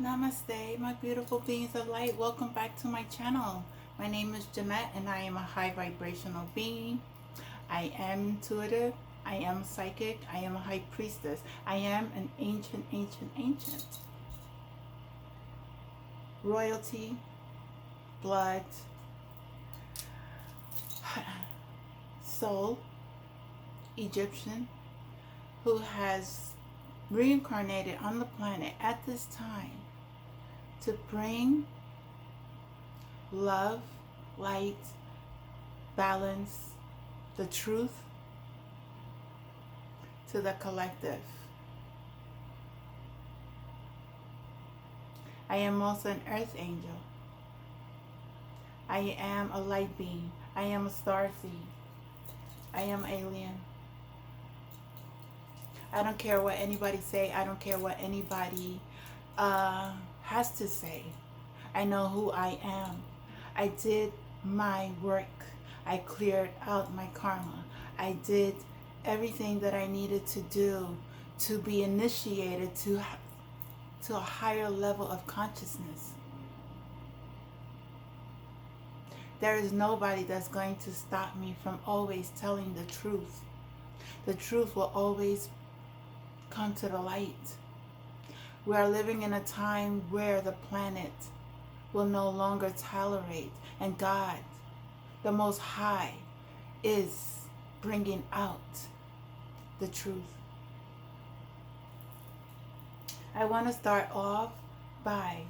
Namaste, my beautiful beings of light. Welcome back to my channel. My name is Jeanette and I am a high vibrational being. I am intuitive. I am psychic. I am a high priestess. I am an ancient. Royalty, blood, soul, Egyptian, who has reincarnated on the planet at this time to bring love, light, balance, the truth to the collective. I am also an earth angel. I am a light being. I am a star seed. I am alien. I don't care what anybody say. I don't care what anybody has to say. I know who I am. I did my work. I cleared out my karma. I did everything that I needed to do to be initiated to a higher level of consciousness. There is nobody that's going to stop me from always telling the truth. The truth will always come to the light. We are living in a time where the planet will no longer tolerate, and God, the Most High, is bringing out the truth. I want to start off by,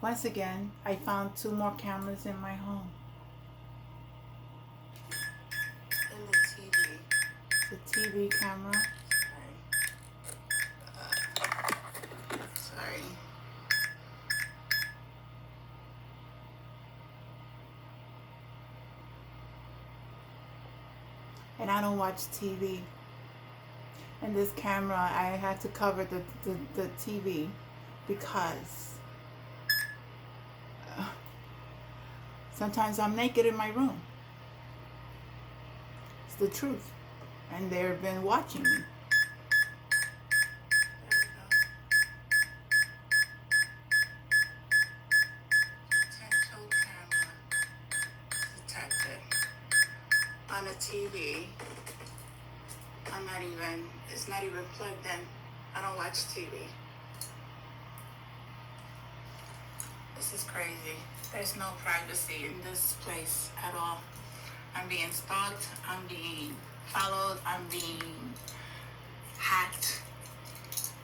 once again, I found 2 more cameras in my home. In the TV. The TV camera. Sorry. And I don't watch TV. And this camera, I had to cover the TV because sometimes I'm naked in my room. It's the truth. And they've been watching me. Potential camera detected. On a TV. It's not even plugged in. I don't watch TV. This is crazy. There's no privacy in this place at all. I'm being stalked. I'm being followed. I'm being hacked.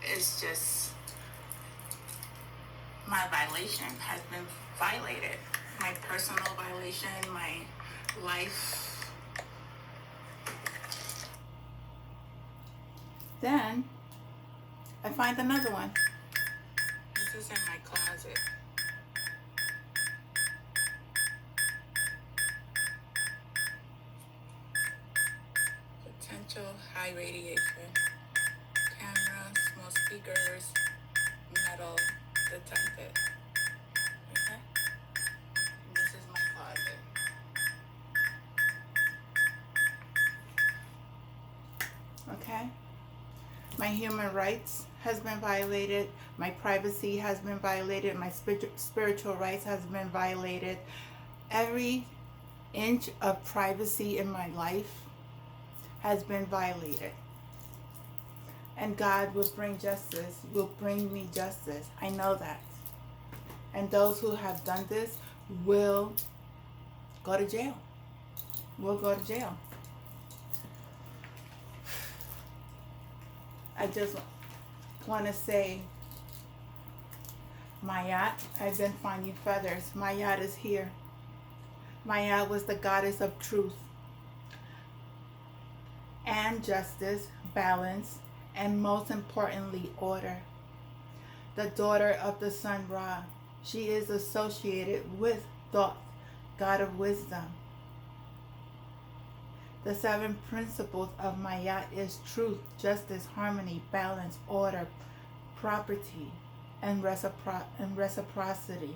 It's just, my violation has been violated. My personal violation, my life. Then I find another one. This is in my closet. Potential high radiation. Camera, small speakers, metal detected. Okay? This is my closet. Okay? My human rights has been violated. My privacy has been violated. My spiritual rights has been violated. Every inch of privacy in my life has been violated. And God will bring justice, will bring me justice. I know that. And those who have done this will go to jail. Will go to jail. I just want to say, Mayat, I've been finding feathers. Mayat is here. Mayat was the goddess of truth and justice, balance, and most importantly, order. The daughter of the sun Ra. She is associated with Thoth, god of wisdom. The 7 principles of Mayat is truth, justice, harmony, balance, order, property, and reciprocity.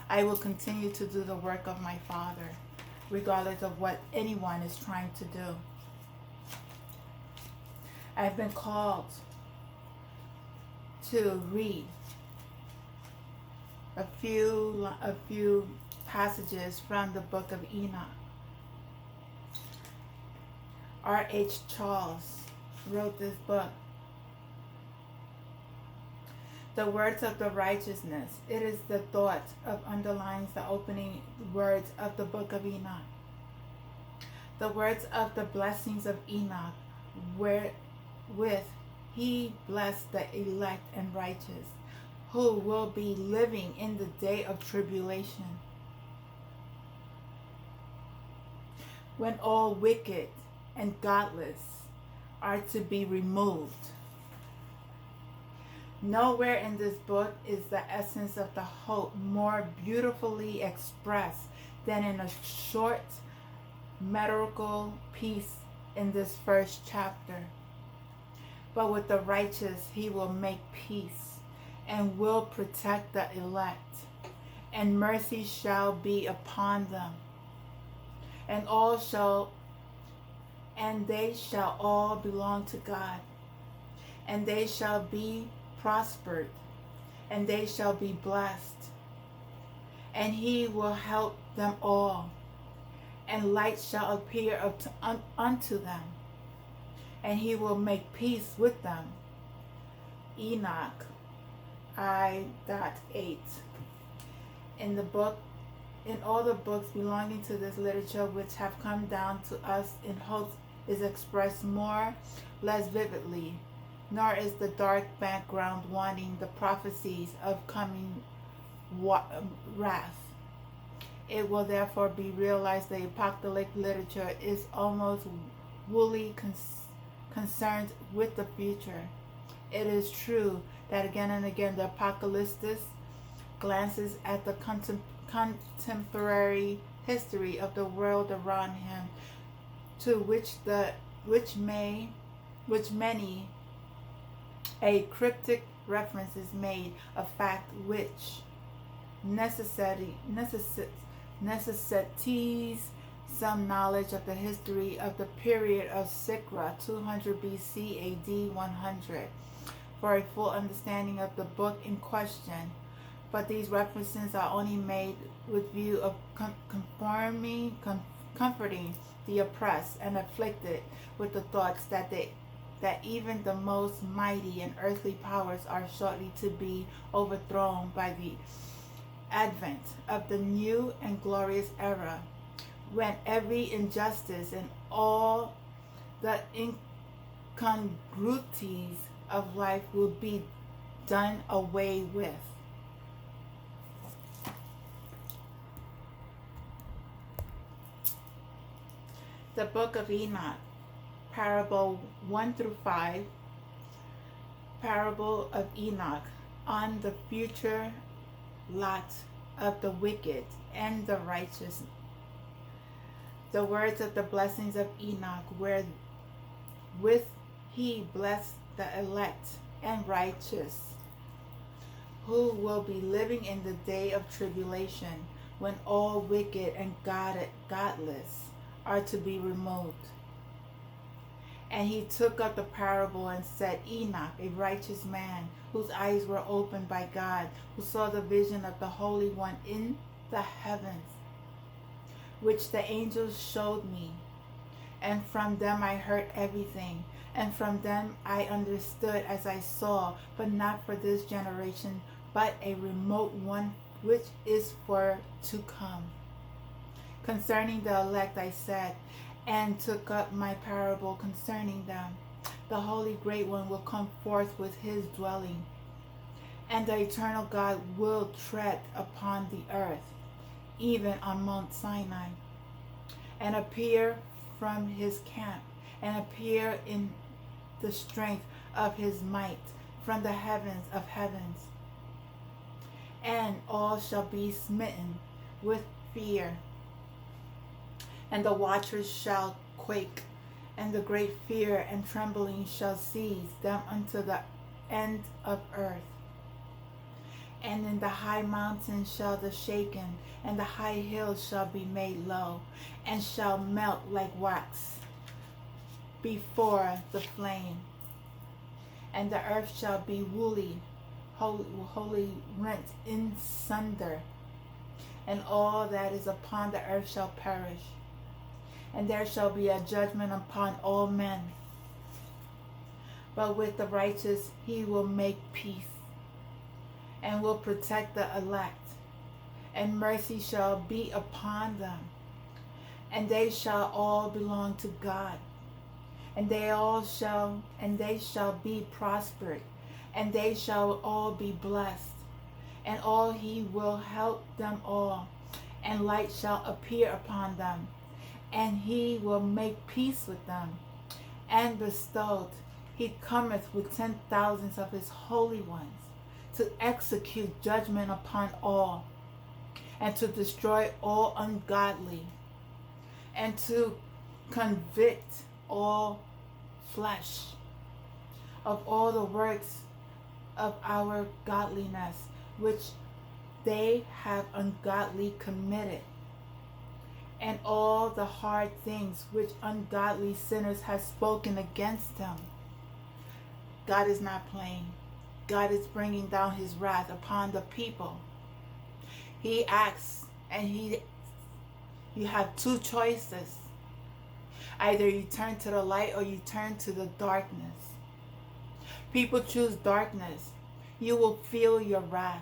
I will continue to do the work of my Father, regardless of what anyone is trying to do. I've been called to read a few passages from the book of Enoch. R.H. Charles wrote this book. The words of the righteousness. It is the thought of underlines the opening words of the book of Enoch. The words of the blessings of Enoch, wherewith he blessed the elect and righteous, who will be living in the day of tribulation, when all wicked and godless are to be removed. Nowhere in this book is the essence of the hope more beautifully expressed than in a short medical piece in this first chapter. But with the righteous he will make peace and will protect the elect, and mercy shall be upon them, and they shall all belong to God, and they shall be prospered, and they shall be blessed, and he will help them all, and light shall appear unto them, and he will make peace with them. Enoch I.8. In all the books belonging to this literature which have come down to us in hope is expressed more, less vividly, nor is the dark background wanting the prophecies of coming wrath. It will therefore be realized the apocalyptic literature is almost wholly concerned with the future. It is true that again and again the apocalypse glances at the contemporary history of the world around him, to which many a cryptic reference is made, a fact which necessitates some knowledge of the history of the period of Sikra 200 BC AD 100 for a full understanding of the book in question. But these references are only made with view of comforting the oppressed and afflicted with the thoughts that even the most mighty and earthly powers are shortly to be overthrown by the advent of the new and glorious era, when every injustice and all the incongruities of life will be done away with. The Book of Enoch, Parable 1 through 5, Parable of Enoch, on the future lot of the wicked and the righteous. The words of the blessings of Enoch, wherewith he blessed the elect and righteous, who will be living in the day of tribulation, when all wicked and godless are to be removed. And he took up the parable and said, Enoch, a righteous man, whose eyes were opened by God, who saw the vision of the Holy One in the heavens, which the angels showed me. And from them I heard everything, and from them I understood as I saw, but not for this generation, but a remote one which is for to come. Concerning the elect I said, and took up my parable concerning them. The Holy Great One will come forth with his dwelling, and the eternal God will tread upon the earth, even on Mount Sinai, and appear from his camp, and appear in the strength of his might from the heavens of heavens. And all shall be smitten with fear, and the watchers shall quake, and the great fear and trembling shall seize them unto the end of earth. And in the high mountains shall the shaken, and the high hills shall be made low, and shall melt like wax before the flame. And the earth shall be woolly wholly rent in sunder, and all that is upon the earth shall perish. And there shall be a judgment upon all men. But with the righteous he will make peace, and will protect the elect, and mercy shall be upon them, and they shall all belong to God, and they shall be prospered, and they shall all be blessed, and all he will help them all, and light shall appear upon them, and he will make peace with them, and bestowed he cometh with 10,000s of his holy ones, to execute judgment upon all, and to destroy all ungodly, and to convict all flesh of all the works of our godliness, which they have ungodly committed, and all the hard things which ungodly sinners have spoken against them. God is not playing. God is bringing down his wrath upon the people. He acts, and you have two choices. Either you turn to the light or you turn to the darkness. People choose darkness. You will feel your wrath.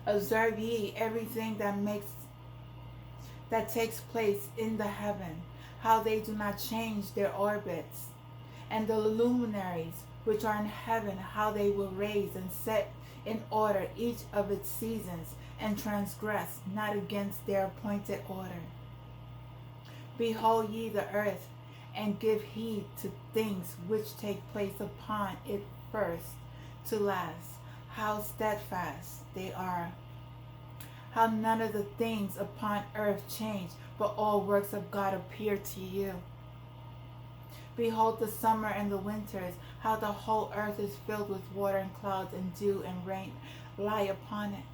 Observe ye everything that takes place in the heaven, how they do not change their orbits, and the luminaries which are in heaven, how they will raise and set in order each of its seasons, and transgress not against their appointed order. Behold ye the earth, and give heed to things which take place upon it first to last, how steadfast they are, how none of the things upon earth change, but all works of God appear to you. Behold the summer and the winters, how the whole earth is filled with water and clouds and dew and rain lie upon it.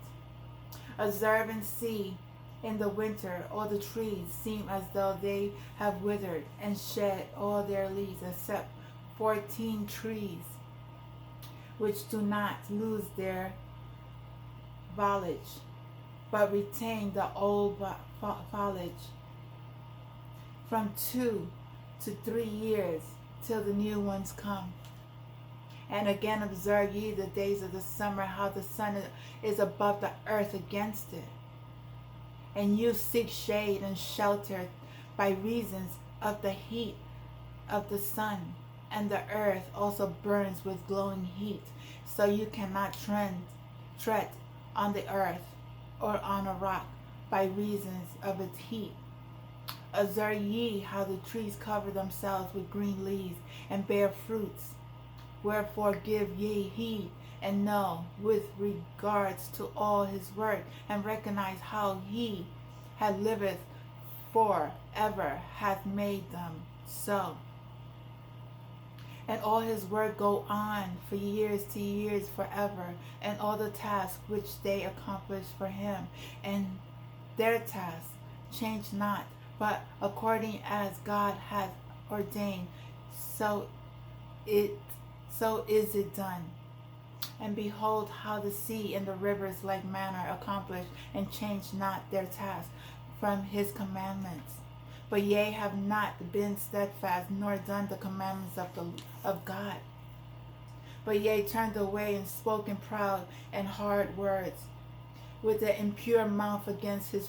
Observe and see, in the winter all the trees seem as though they have withered and shed all their leaves, except 14 trees, which do not lose their foliage, but retain the old foliage from 2 to 3 years, till the new ones come. And again observe ye the days of the summer, how the sun is above the earth against it. And you seek shade and shelter by reasons of the heat of the sun, and the earth also burns with glowing heat, so you cannot tread on the earth or on a rock by reasons of its heat. Observe ye how the trees cover themselves with green leaves and bear fruits. Wherefore give ye heed, and know with regards to all his work, and recognize how he that liveth for ever hath made them so. And all his work go on for years to years forever, and all the tasks which they accomplish for him, and their tasks change not, but according as God hath ordained, so is it done. And behold how the sea and the rivers like manner accomplish and change not their task from his commandments. But ye have not been steadfast, nor done the commandments of God. But ye turned away and spoken proud and hard words, with the impure mouth against his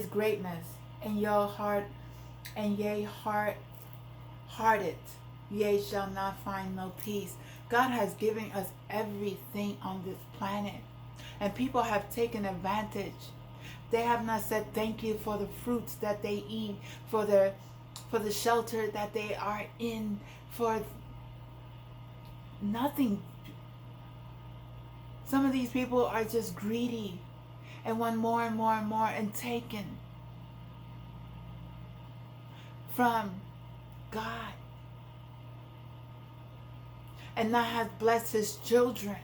greatness, and ye hearted, ye shall not find no peace. God has given us everything on this planet, and people have taken advantage. They have not said thank you for the fruits that they eat, for the shelter that they are in, for nothing. Some of these people are just greedy and want more and more and more, and taken from God, and not has blessed his children.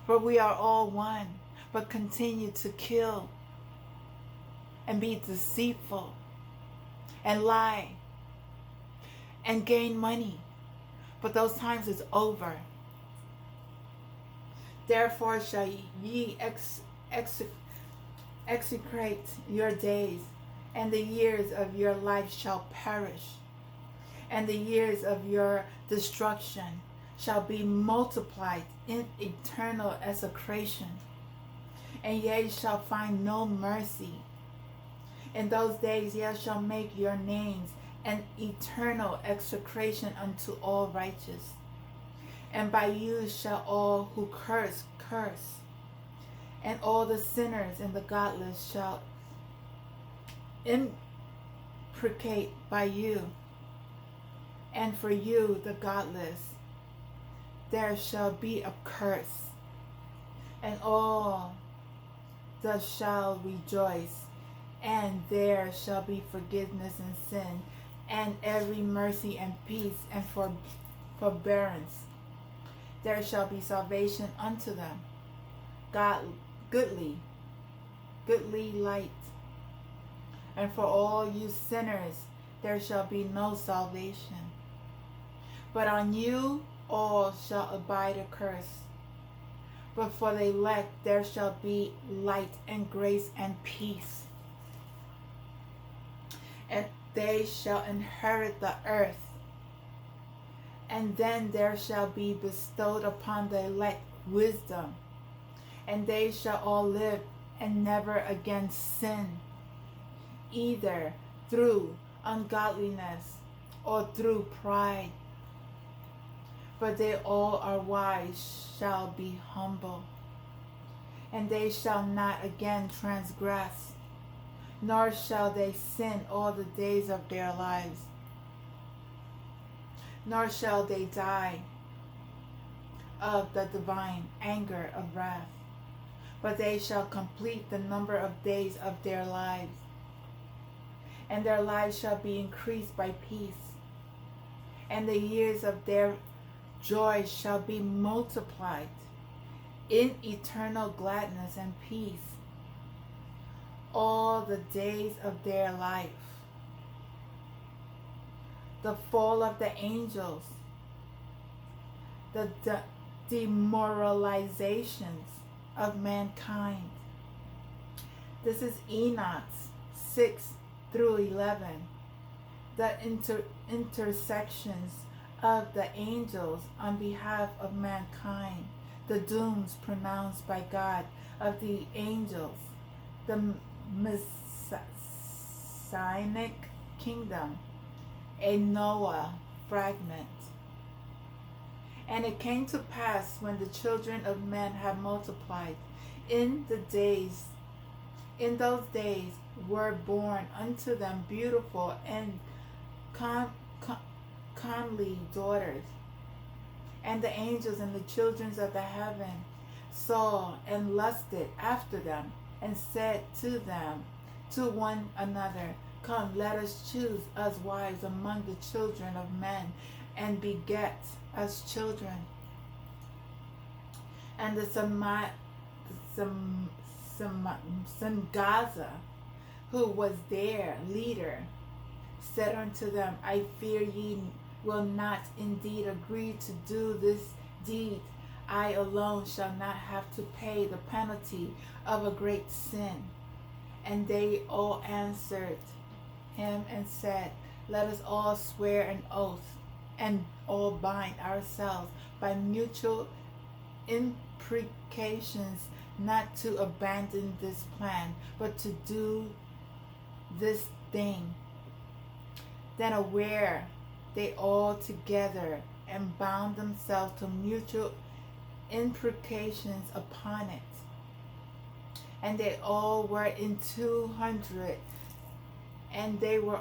For we are all one, but continue to kill and be deceitful and lie and gain money. but those times is over. Therefore shall ye execrate your days, and the years of your life shall perish, and the years of your destruction shall be multiplied in eternal execration, and ye shall find no mercy. In those days ye shall make your names an eternal execration unto all righteous, and by you shall all who curse, and all the sinners and the godless shall imprecate by you. And for you, the godless, there shall be a curse, and all the shall rejoice, and there shall be forgiveness and sin, and every mercy and peace and forbearance. There shall be salvation unto them, goodly light. And for all you sinners, there shall be no salvation. But on you all shall abide a curse. But for the elect there shall be light and grace and peace. And they shall inherit the earth. And then there shall be bestowed upon the elect wisdom. And they shall all live and never again sin, either through ungodliness or through pride. But they all are wise shall be humble, and they shall not again transgress, nor shall they sin all the days of their lives, nor shall they die of the divine anger of wrath, but they shall complete the number of days of their lives, and their lives shall be increased by peace, and the years of their joy shall be multiplied in eternal gladness and peace all the days of their life. The fall of the angels, the demoralizations of mankind. This is Enoch 6 through 11. The intersections of the angels on behalf of mankind, the dooms pronounced by God of the angels, the Messianic kingdom, a Noah fragment. And it came to pass when the children of men have multiplied, in those days were born unto them beautiful and comely daughters. And the angels and the children of the heaven saw and lusted after them, and said to them, to one another, Come, let us choose us wives among the children of men, and beget us children. And the Sangaza, who was their leader, said unto them, I fear ye will not indeed agree to do this deed. I alone shall not have to pay the penalty of a great sin. And they all answered him and said, Let us all swear an oath, and all bind ourselves by mutual imprecations not to abandon this plan, but to do this thing. Then aware they all together and bound themselves to mutual imprecations upon it. And they all were in 200, and they were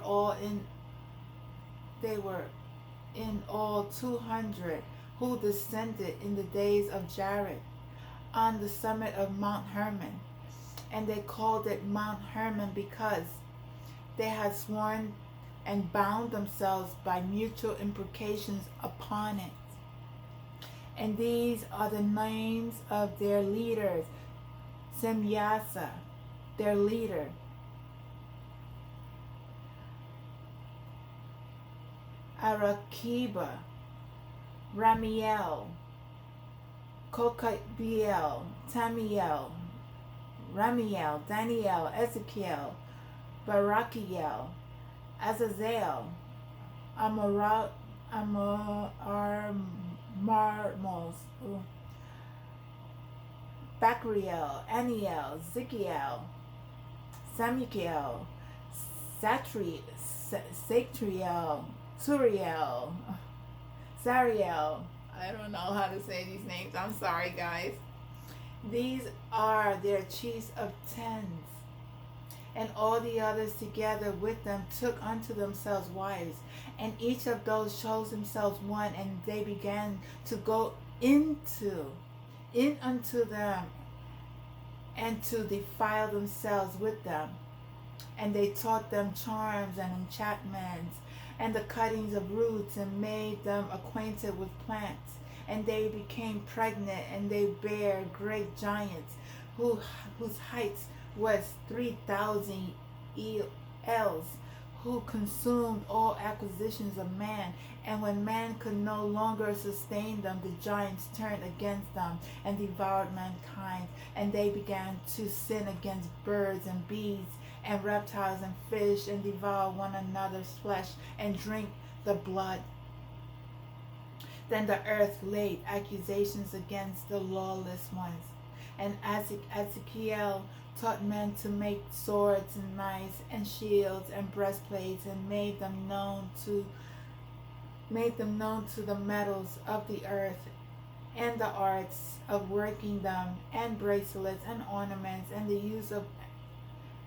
in all 200 who descended in the days of Jared on the summit of Mount Hermon. And they called it Mount Hermon because they had sworn and bound themselves by mutual imprecations upon it. And these are the names of their leaders: Semyasa, their leader; Arakiba, Ramiel, Kokabiel, Tamiel, Ramiel, Daniel, Ezekiel, Barakiel, Azazel, Marmos, Bacriel, Aniel, Zikiel, Samikiel, Satriel, Turiel, Sariel. I don't know how to say these names. I'm sorry, guys. These are their chiefs of tens. And all the others together with them took unto themselves wives. And each of those chose themselves one, and they began to go in unto them, and to defile themselves with them. And they taught them charms and enchantments, and the cuttings of roots, and made them acquainted with plants. And they became pregnant, and they bare great giants, whose height was 3,000 ells, who consumed all acquisitions of man. And when man could no longer sustain them, the giants turned against them and devoured mankind. And they began to sin against birds and beasts and reptiles and fish, and devour one another's flesh and drink the blood. Then the earth laid accusations against the lawless ones. And Ezekiel taught men to make swords and knives and shields and breastplates, and made them known to the metals of the earth, and the arts of working them, and bracelets and ornaments, and the use of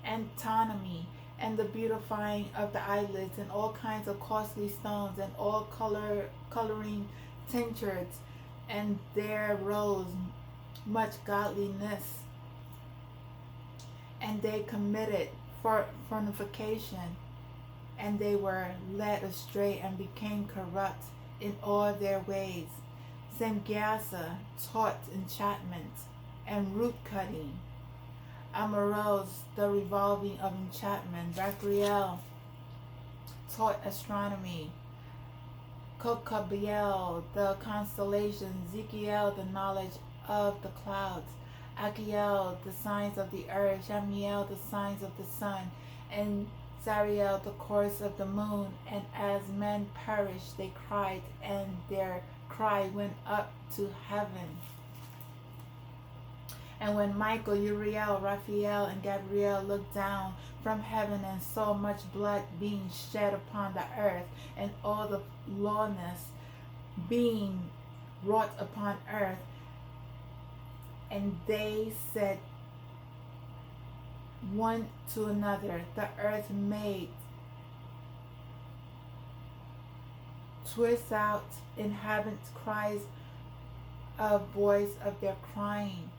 anatomy, and the beautifying of the eyelids, and all kinds of costly stones, and all coloring tinctures. And there arose much godliness, and they committed fornication, and they were led astray and became corrupt in all their ways. Semgasa taught enchantment and root cutting. Amoros, the revolving of enchantment. Racriel taught astronomy. Kokabiel, the constellation. Zekiel, the knowledge of the clouds. Achiel, the signs of the earth. Shamiel, the signs of the sun. And Sariel, the course of the moon. And as men perished, they cried, and their cry went up to heaven. And when Michael, Uriel, Raphael, and Gabriel looked down from heaven and saw much blood being shed upon the earth, and all the lawlessness being wrought upon earth, and they said one to another, the earth made twist out, inhabitants cries of voice of their crying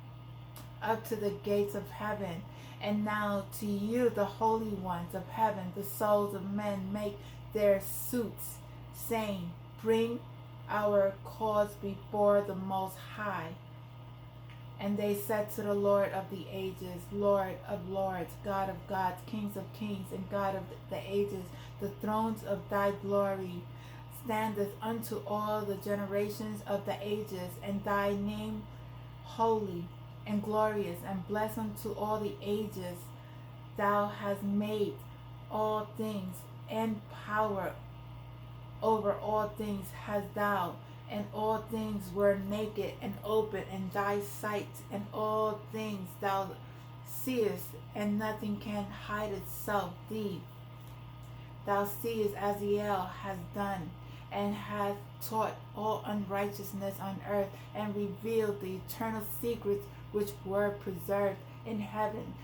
up to the gates of heaven. And now to you, the holy ones of heaven, the souls of men make their suits, saying, bring our cause before the Most High. And they said to the Lord of the ages, Lord of lords, God of gods, kings of kings, and God of the ages, the thrones of thy glory standeth unto all the generations of the ages, and thy name holy and glorious, and blessed unto all the ages. Thou hast made all things, and power over all things hast thou, and all things were naked and open in thy sight, and all things thou seest, and nothing can hide itself thee. Thou seest Azazel has done, and hath taught all unrighteousness on earth, and revealed the eternal secrets which were preserved in heaven,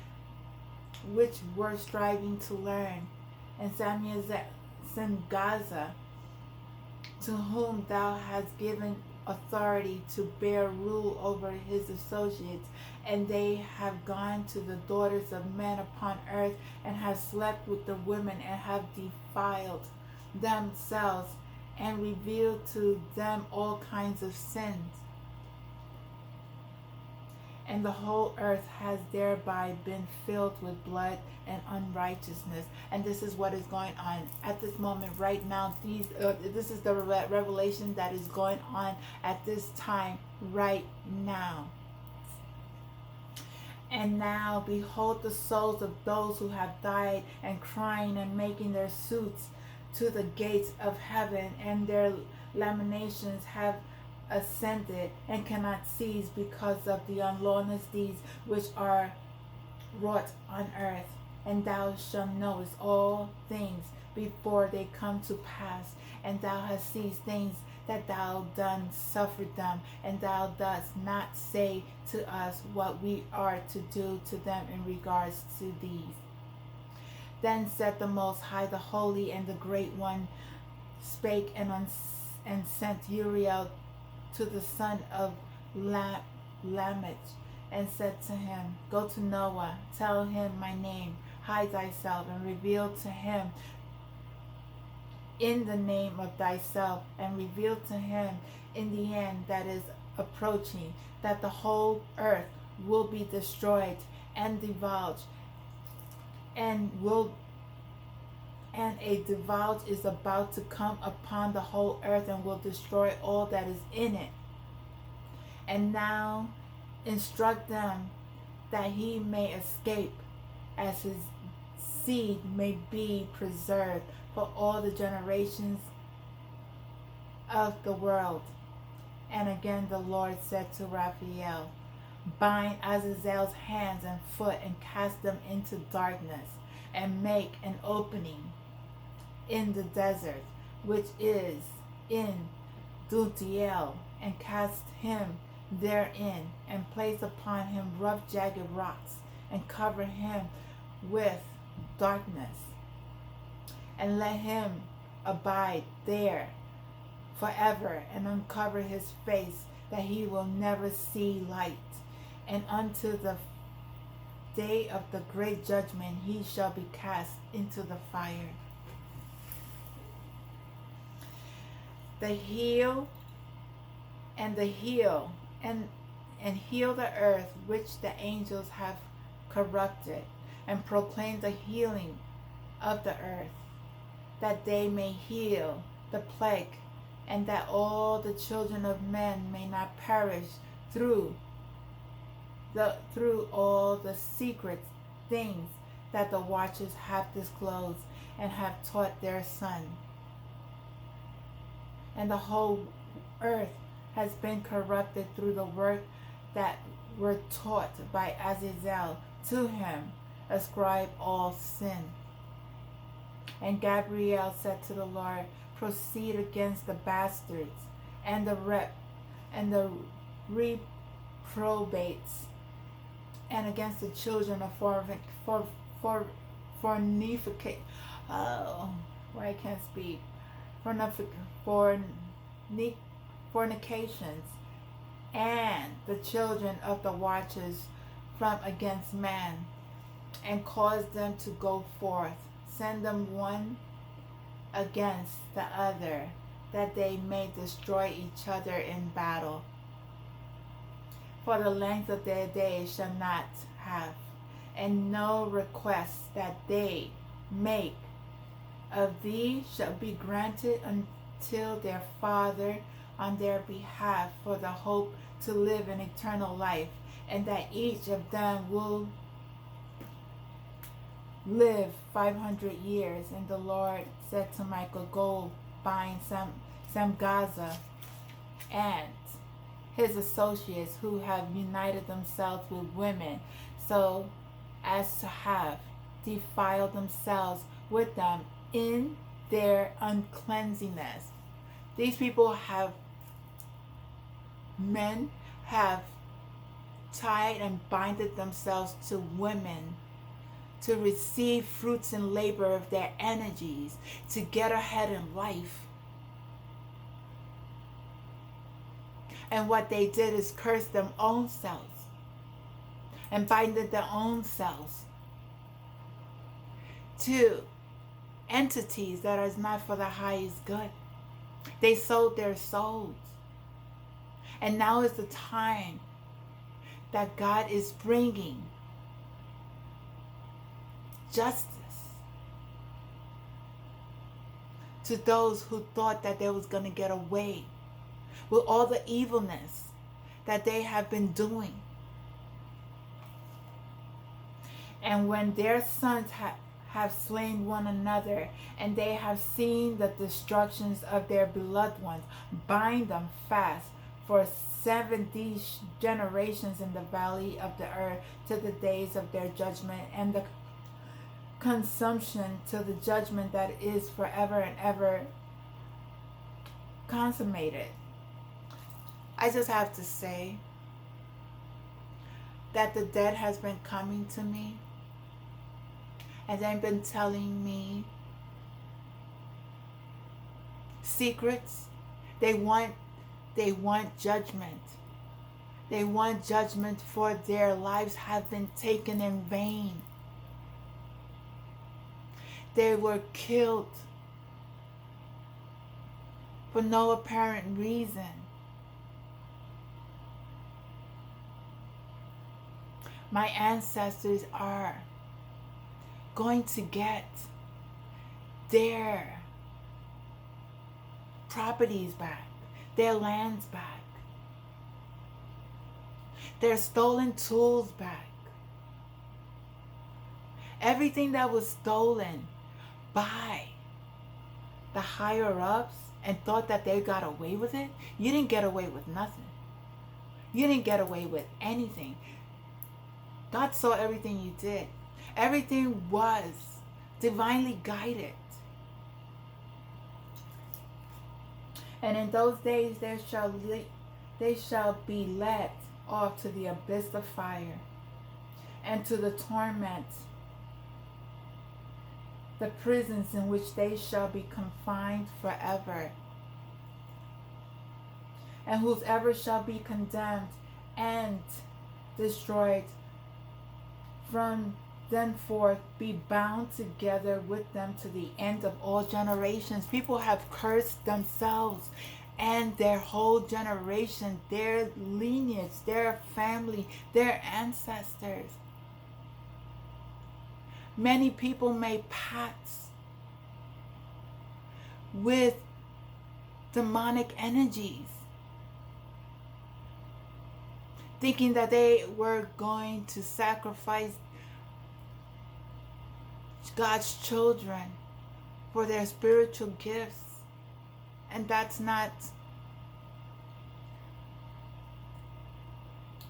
which were striving to learn. And Samuel Gaza, to whom thou hast given authority to bear rule over his associates, and they have gone to the daughters of men upon earth, and have slept with the women, and have defiled themselves, and revealed to them all kinds of sins. and the whole earth has thereby been filled with blood and unrighteousness. And this is what is going on at this moment right now. This is the revelation that is going on at this time right now. And now behold the souls of those who have died, and crying and making their suits to the gates of heaven, and their lamentations have ascended and cannot cease because of the unlawless deeds which are wrought on earth. And thou shalt know all things before they come to pass, and thou hast seen things that thou done suffered them, and thou dost not say to us what we are to do to them in regards to these. Then said the Most High, the Holy and the Great One, spake and sent Uriel to the son of Lamech, and said to him, Go to Noah, tell him my name, hide thyself, and reveal to him in the name of thyself, and reveal to him in the end that is approaching, that the whole earth will be destroyed and divulged, and a divulge is about to come upon the whole earth and will destroy all that is in it. And now instruct them that he may escape, as his seed may be preserved for all the generations of the world. And again the Lord said to Raphael, Bind Azazel's hands and foot, and cast them into darkness, and make an opening in the desert, which is in Dutiel, and cast him therein, and place upon him rough jagged rocks, and cover him with darkness, and let him abide there forever, and uncover his face, that he will never see light. And unto the day of the great judgment he shall be cast into the fire. Heal the earth which the angels have corrupted, and proclaim the healing of the earth, that they may heal the plague, and that all the children of men may not perish through all the secret things that the watchers have disclosed and have taught their sons. And the whole earth has been corrupted through the work that were taught by Azazel to him, ascribe all sin. And Gabriel said to the Lord, Proceed against the bastards and the reprobates, and against the children of fornications, and the children of the watchers from against man, and cause them to go forth. Send them one against the other, that they may destroy each other in battle. For the length of their days shall not have, and no request that they make of thee shall be granted until their Father on their behalf, for the hope to live in eternal life, and that each of them will live 500 years. And the Lord said to Michael, Go bind Samgaza and his associates who have united themselves with women, so as to have defiled themselves with them in their uncleanliness. These people men have tied and binded themselves to women to receive fruits and labor of their energies, to get ahead in life. And what they did is curse their own selves and binded their own selves to entities that is not for the highest good. They sold their souls. And now is the time that God is bringing justice to those who thought that they was going to get away with all the evilness that they have been doing. And when their sons have slain one another, and they have seen the destructions of their beloved ones, bind them fast for 70 generations in the valley of the earth, to the days of their judgment, and the consumption to the judgment that is forever and ever consummated. I just have to say that the dead has been coming to me, and they've been telling me secrets. They want judgment. They want judgment, for their lives have been taken in vain. They were killed for no apparent reason. My ancestors are going to get their properties back, their lands back, their stolen tools back. Everything that was stolen by the higher ups and thought that they got away with it, you didn't get away with nothing. You didn't get away with anything. God saw everything you did. Everything was divinely guided. And in those days they shall be led off to the abyss of fire, and to the torment, the prisons in which they shall be confined forever. And whosoever shall be condemned and destroyed from thenceforth be bound together with them to the end of all generations. People have cursed themselves and their whole generation, their lineage, their family, their ancestors. Many people made pacts with demonic energies, thinking that they were going to sacrifice God's children for their spiritual gifts. And that's not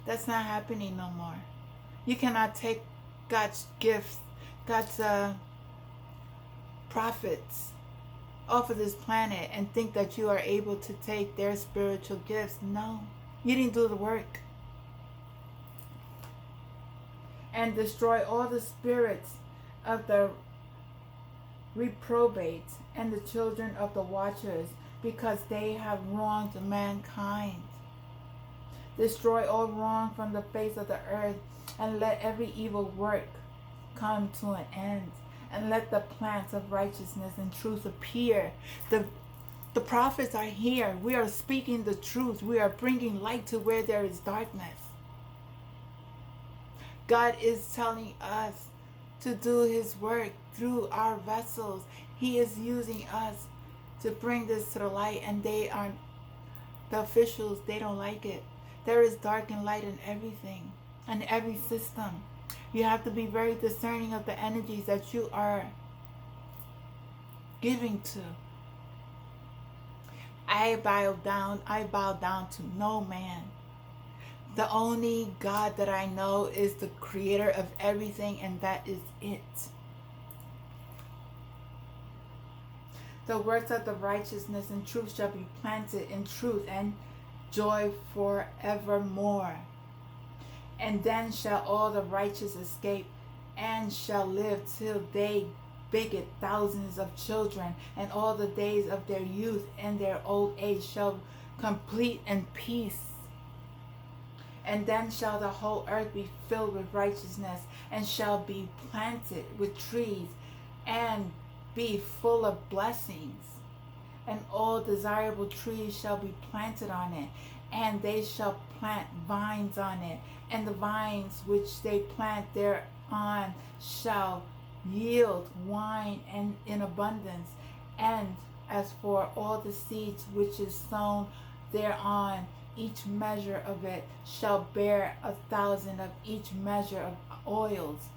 happening no more. You cannot take God's gifts, God's prophets off of this planet and think that you are able to take their spiritual gifts. No, you didn't do the work. And destroy all the spirits of the reprobates and the children of the watchers, because they have wronged mankind. Destroy all wrong from the face of the earth, and let every evil work come to an end, and let the plants of righteousness and truth appear. The prophets are here. We are speaking the truth. We are bringing light to where there is darkness. God is telling us to do his work through our vessels. He is using us to bring this to the light, and the officials, they don't like it. There is dark and light in everything, in every system. You have to be very discerning of the energies that you are giving to. I bow down to no man. The only God that I know is the creator of everything, and that is it. The works of the righteousness and truth shall be planted in truth and joy forevermore. And then shall all the righteous escape, and shall live till they beget thousands of children, and all the days of their youth and their old age shall complete in peace. And then shall the whole earth be filled with righteousness, and shall be planted with trees, and be full of blessings. and all desirable trees shall be planted on it, and they shall plant vines on it, and the vines which they plant thereon shall yield wine and in abundance. And as for all the seeds which is sown thereon, each measure of it shall bear 1,000 of each measure of oils,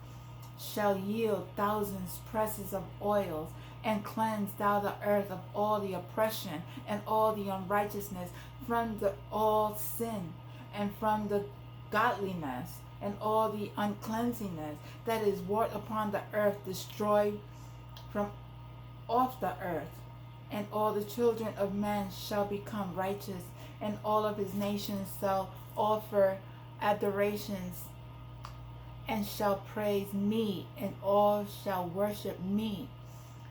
shall yield thousands presses of oils. And cleanse thou the earth of all the oppression and all the unrighteousness, from the all sin and from the godliness and all the uncleanliness that is wrought upon the earth, destroy from off the earth. And all the children of men shall become righteous, and all of his nations shall offer adorations and shall praise me, and all shall worship me.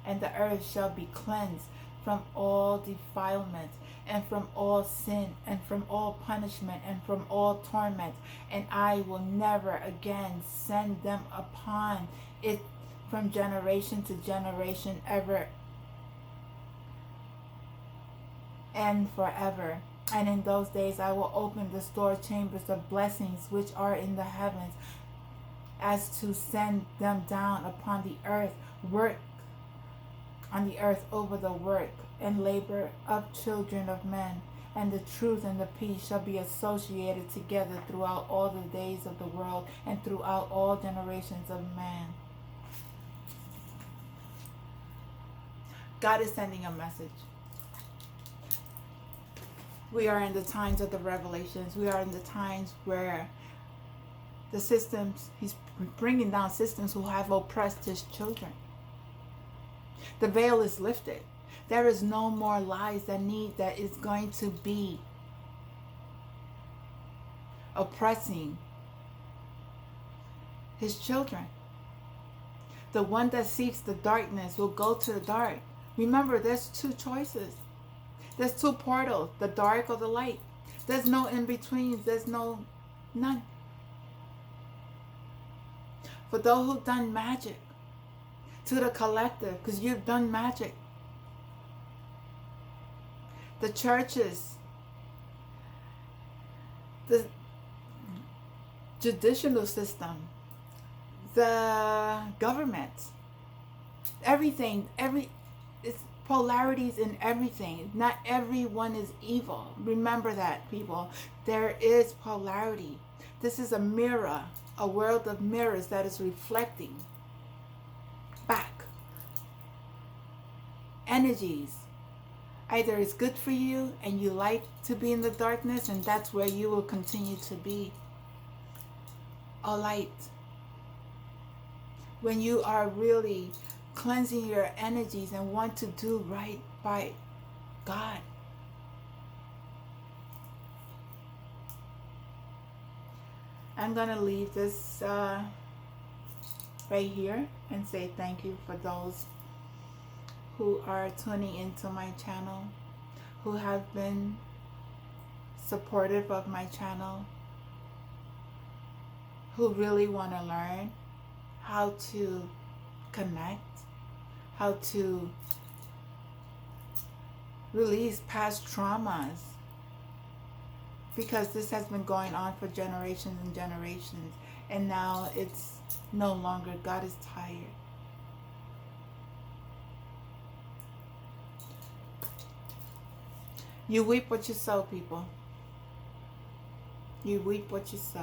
And the earth shall be cleansed from all defilement, and from all sin, and from all punishment, and from all torment. And I will never again send them upon it from generation to generation, ever and forever. And in those days I will open the store chambers of blessings which are in the heavens, as to send them down upon the earth, over the work and labor of children of men. And the truth and the peace shall be associated together throughout all the days of the world, and throughout all generations of man. God is sending a message. We are in the times of the revelations. We are in the times where the systems, he's bringing down systems who have oppressed his children. The veil is lifted. There is no more lies that is going to be oppressing his children. The one that seeks the darkness will go to the dark. Remember, there's two choices. There's two portals, the dark or the light. There's no in-betweens. There's none. For those who've done magic, to the collective, because you've done magic. The churches, the judicial system, the government, everything, it's polarities in everything. Not everyone is evil. Remember that, people. There is polarity. This is a mirror, a world of mirrors that is reflecting back energies. Either it's good for you and you like to be in the darkness, and that's where you will continue to be a light. When you are really cleansing your energies and want to do right by God. I'm going to leave this right here and say thank you for those who are tuning into my channel, who have been supportive of my channel, who really want to learn how to connect, how to release past traumas, because this has been going on for generations and generations, and now it's no longer. God is tired. You reap what you sow, people. You reap what you sow.